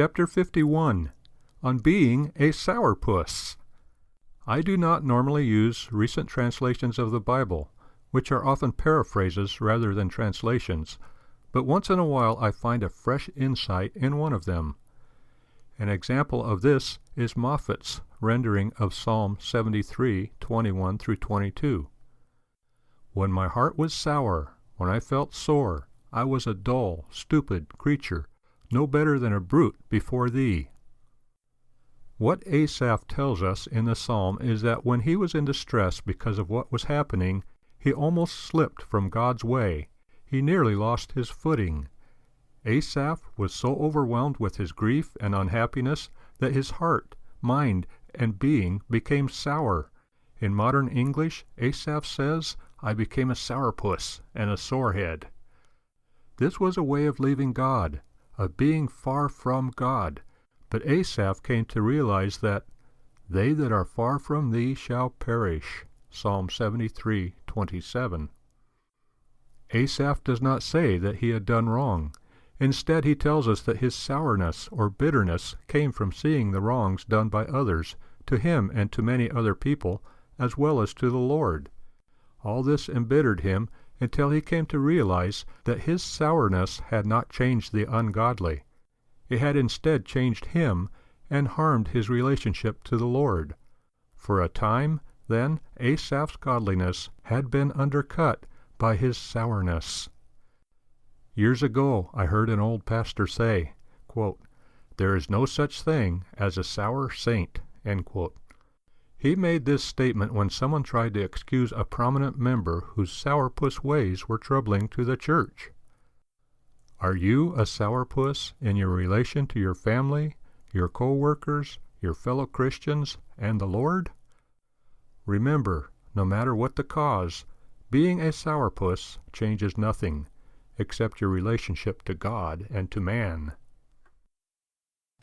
Chapter 51, on being a sourpuss. I do not normally use recent translations of the Bible, which are often paraphrases rather than translations, but once in a while I find a fresh insight in one of them. An example of this is Moffat's rendering of Psalm 73, 21 through 22. When my heart was sour, when I felt sore, I was a dull, stupid creature, no better than a brute before thee. What Asaph tells us in the psalm is that when he was in distress because of what was happening, he almost slipped from God's way. He nearly lost his footing. Asaph was so overwhelmed with his grief and unhappiness that his heart, mind, and being became sour. In modern English, Asaph says, "I became a sourpuss and a sorehead." This was a way of leaving God, of being far from God. But Asaph came to realize that "they that are far from thee shall perish." Psalm 73:27. Asaph does not say that he had done wrong. Instead, he tells us that his sourness or bitterness came from seeing the wrongs done by others, to him and to many other people, as well as to the Lord. All this embittered him until he came to realize that his sourness had not changed the ungodly. It had instead changed him and harmed his relationship to the Lord. For a time, then, Asaph's godliness had been undercut by his sourness. Years ago, I heard an old pastor say, quote, "There is no such thing as a sour saint," end quote. He made this statement when someone tried to excuse a prominent member whose sourpuss ways were troubling to the church. Are you a sourpuss in your relation to your family, your co-workers, your fellow Christians, and the Lord? Remember, no matter what the cause, being a sourpuss changes nothing, except your relationship to God and to man.